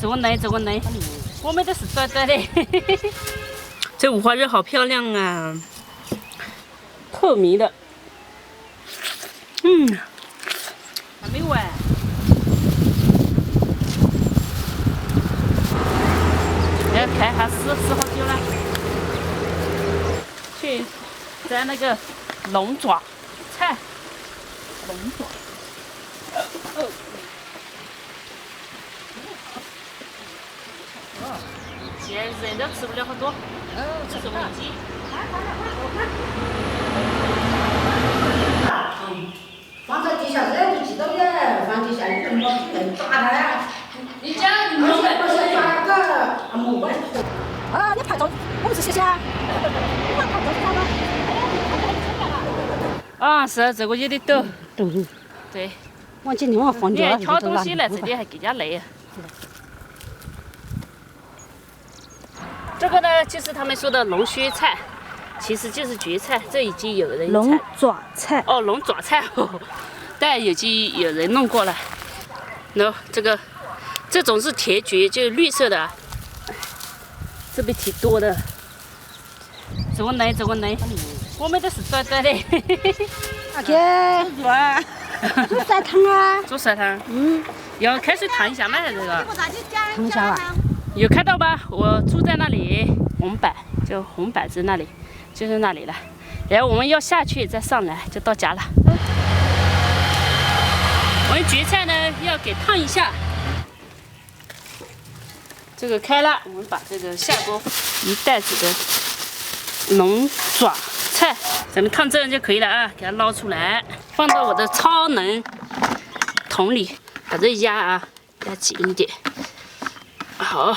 这个嫩，这个嫩，我们的是短短的。这五花肉好漂亮啊，透明的。还没完。来看一下撕好久了。去摘那个龙爪菜，龙爪。现在人都吃不了好多，这是味鸡。放在地下人都知道的，放地下你能把人抓他呀？你讲你们我先抓那个木棍头。啊，你拍照，我们是谢谢啊。你拍照干嘛？啊，是这个有点陡。对。往前另外放掉。你挑东西来这里还更加累。这个呢，就是他们说的龙须菜，其实就是蕨菜，这已经有人龙爪菜。哦，龙爪菜哦，但已经有人弄过了。然后这种是铁蕨，就是绿色的，这边挺多的。这个嫩，这个嫩，我们的是短短的。大姐，做酸汤啊？做酸汤。要开水烫一下吗？这个。烫一下吧。有看到吧？我住在那里，红板就红板子那里，就是那里了。然后我们要下去再上来，就到家了。我们蕨菜呢要给烫一下，这个开了，我们把这个下锅一袋子的龙爪菜，咱们烫这样就可以了啊，给它捞出来，放到我的超能桶里，把这压啊，压紧一点。好，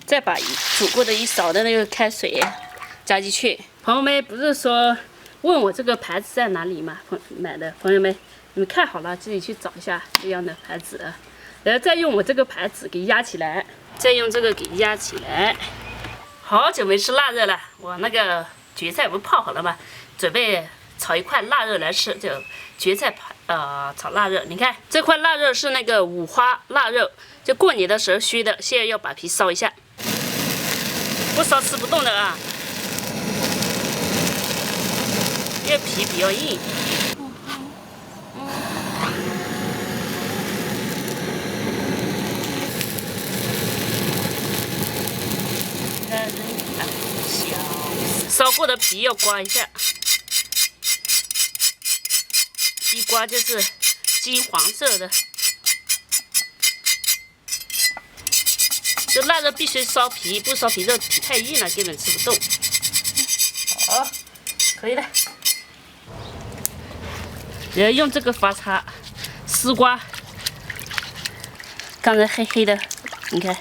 再把煮过的一勺的那个开水加进去。朋友们不是说问我这个牌子在哪里吗？买的朋友们，你们看好了自己去找一下这样的牌子，然后再用我这个牌子给压起来，再用这个给压起来。好久没吃腊肉了，我那个蕨菜不是泡好了吗？准备炒一块腊肉来吃，就蕨菜炒腊肉。你看这块腊肉是那个五花腊肉。就过年的时候削的，现在要把皮烧一下，不烧吃不动的啊，因为皮比较硬。烧过的皮要刮一下，一刮就是金黄色的。这腊肉必须烧皮，不烧皮肉皮太硬了，根本吃不动。好，可以了。然后用这个发叉丝瓜，刚才黑黑的，你看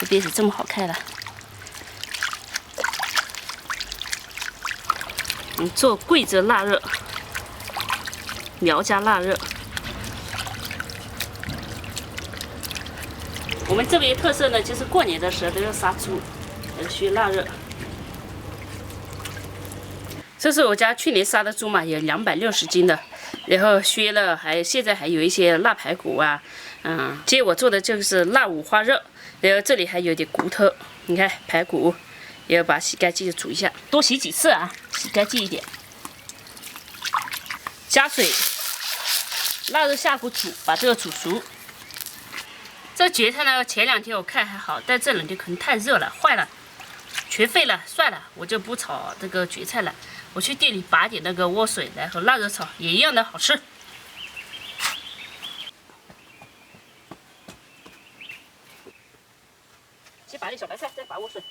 就变成这么好看了。做贵州腊肉，苗家腊肉。我们这边特色呢，就是过年的时候都要杀猪，削腊肉。这是我家去年杀的猪嘛，有260斤的，然后削了，现在还有一些腊排骨啊，今天我做的就是腊五花肉，然后这里还有点骨头，你看排骨，也要把它洗干净煮一下，多洗几次啊，洗干净一点。加水，腊肉下锅煮，把这个煮熟。这蕨菜呢，前2天我看还好，但这2天可能太热了，坏了，全废了，算了，我就不炒这个蕨菜了。我去店里拔点那个莴笋来和腊肉炒，也一样的好吃。先拔点小白菜，再拔莴笋。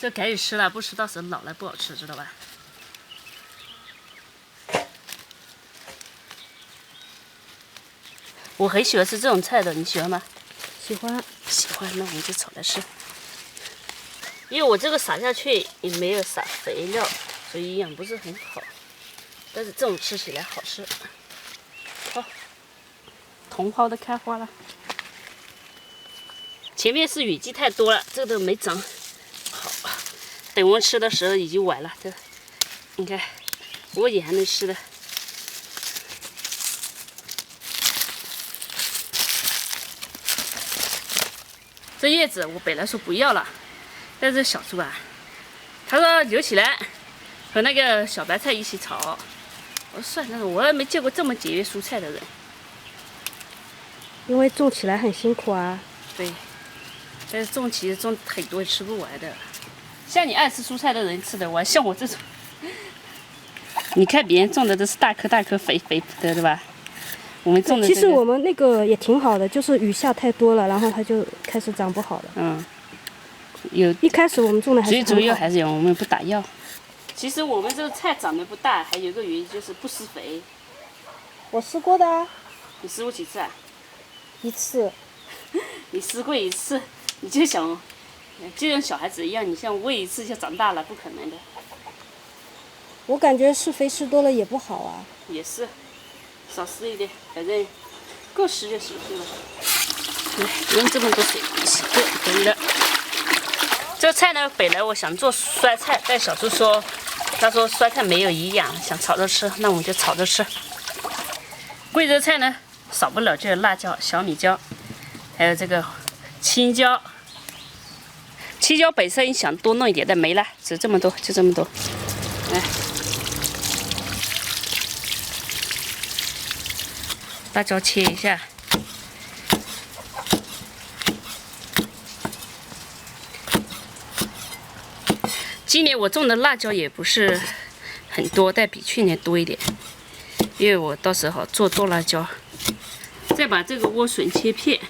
这赶紧吃了，不吃到时候老了不好吃，知道吧？我很喜欢吃这种菜的，你喜欢吗？喜欢，那我们就炒来吃。因为我这个撒下去也没有撒肥料，所以营养不是很好。但是这种吃起来好吃。好，茼蒿的开花了。前面是雨季太多了，这个都没长好。等我们吃的时候已经晚了，这你看，我也还能吃的。这叶子我本来说不要了，但是小猪啊，他说留起来和那个小白菜一起炒。我说算了，我也没见过这么节约蔬菜的人。因为种起来很辛苦啊。对，但是种很多也吃不完的。像你爱吃蔬菜的人吃得完，像我这种，你看别人种的都是大颗大颗肥肥的，对吧？我们种的、其实我们那个也挺好的，就是雨下太多了，然后它就开始长不好了。嗯，一开始我们种的还是最主要很好。还是我们不打药。其实我们这个菜长得不大，还有一个原因就是不施肥。我试过的啊，你试过几次啊？一次。你试过一次，你就想，就像小孩子一样，你像喂一次就长大了，不可能的。我感觉施肥施多了也不好啊。也是，少施一点，反正够施就行了。来，不用这么多水，洗过可以了。这个菜呢，本来我想做酸菜，但小猪说，他说酸菜没有营养，想炒着吃，那我们就炒着吃。贵州菜呢，少不了就是辣椒、小米椒，还有这个青椒。青椒本身想多弄一点，但没了，只这么多，就这么多。来，辣椒切一下。今年我种的辣椒也不是很多，但比去年多一点，因为我到时候做剁辣椒。再把这个莴笋切片，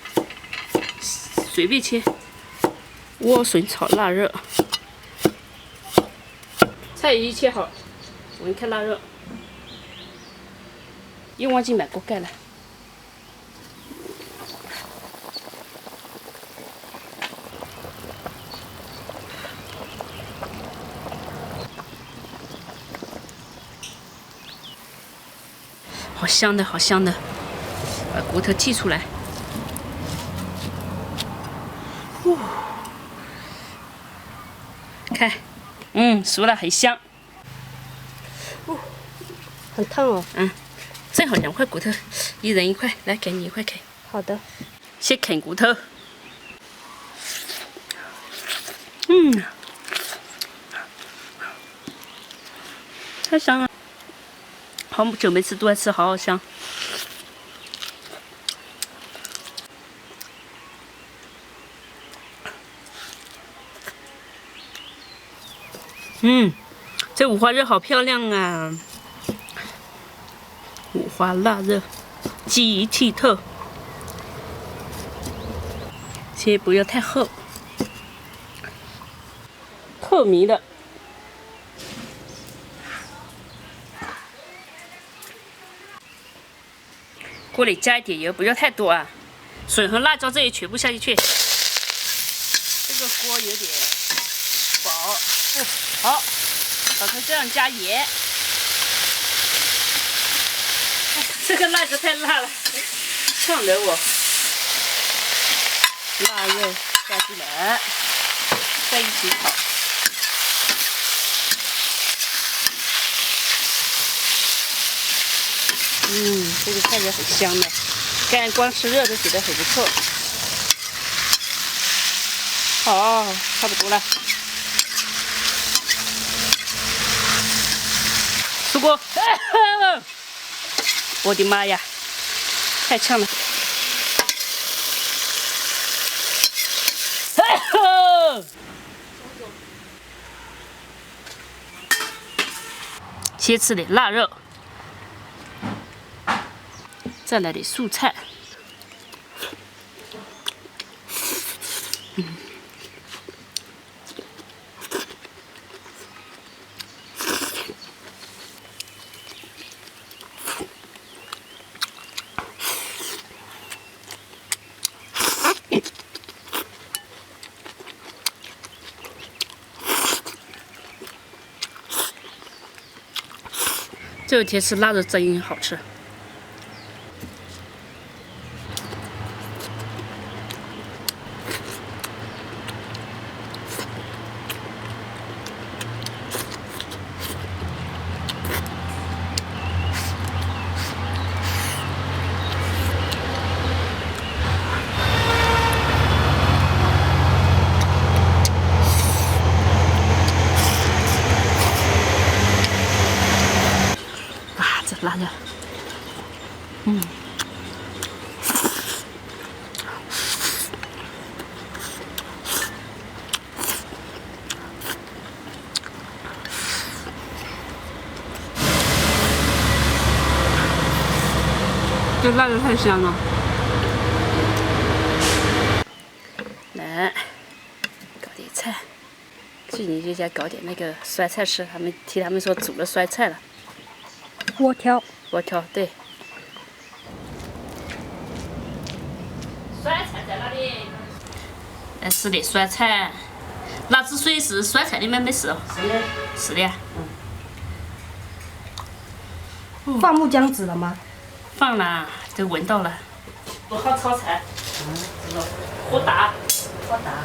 随便切。莴笋炒腊肉，菜已经切好，我们看腊肉。又忘记买锅盖了。好香的，好香的！把骨头剔出来。看，熟了，很香。很烫哦。正好2块骨头，一人1块，来给你1块啃。好的。先啃骨头。太香了。好久没吃多吃，好香。这五花肉好漂亮啊！五花腊肉，记忆剔透，切不要太厚，透明的。锅里加一点油，不要太多啊。笋和辣椒这些全部下进去。这个锅有点薄，好，打成这样加盐。这个辣椒太辣了，呛得我。腊肉下进来，再一起炒。这个看着很香的，干光吃肉都觉得很不错。好，差不多了。出锅！我的妈呀，太呛了！先吃点腊肉。再来点素菜，这个天吃腊肉真好吃。这腊肉太香了。来，搞点菜。最近就想搞点那个酸菜吃，他们说煮了酸菜了。锅条。锅条对。酸菜在哪里？来吃点酸菜。辣子水是酸菜里面没事哦。是的。是的。放木姜子了吗？放了，都闻到了。不好炒菜。这个火大。火大。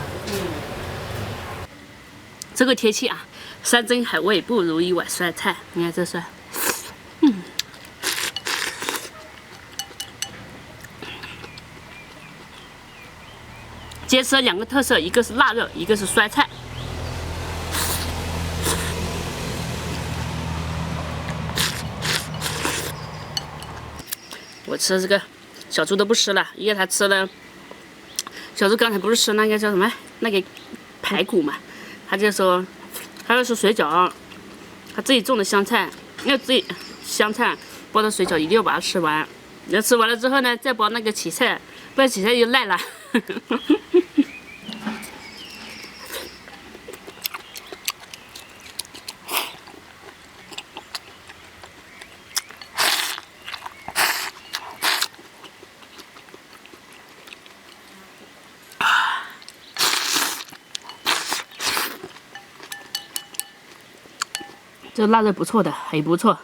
这个天气啊，3珍海味不如一碗酸菜。你看这酸。今天吃了2个特色，一个是腊肉，一个是酸菜。我吃这个，小猪都不吃了，因为他吃了。小猪刚才不是吃那个叫什么那个排骨嘛，他就说，他要是水饺，他自己种的香菜，要自己香菜包的水饺一定要把它吃完。要吃完了之后呢，再包那个芹菜，不然芹菜就烂了。这腊肉不错的，很不错。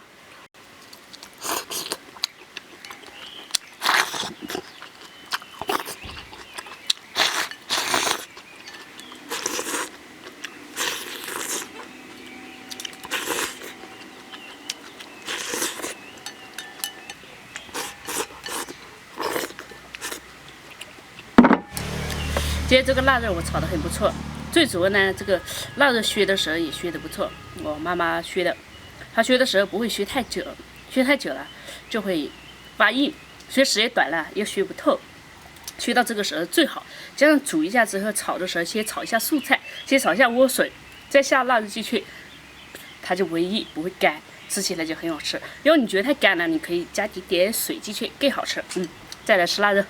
今天这个腊肉我炒得很不错。最主要呢，这个腊肉削的时候也削得不错，我妈妈削的，她削的时候不会削太久，削太久了就会发硬，削时间短了又削不透，削到这个时候最好。这样煮一下之后，炒的时候先炒一下素菜，先炒一下莴笋，再下腊肉进去，它就不会硬，不会干，吃起来就很好吃。如果你觉得太干了，你可以加点水进去更好吃。再来吃腊肉。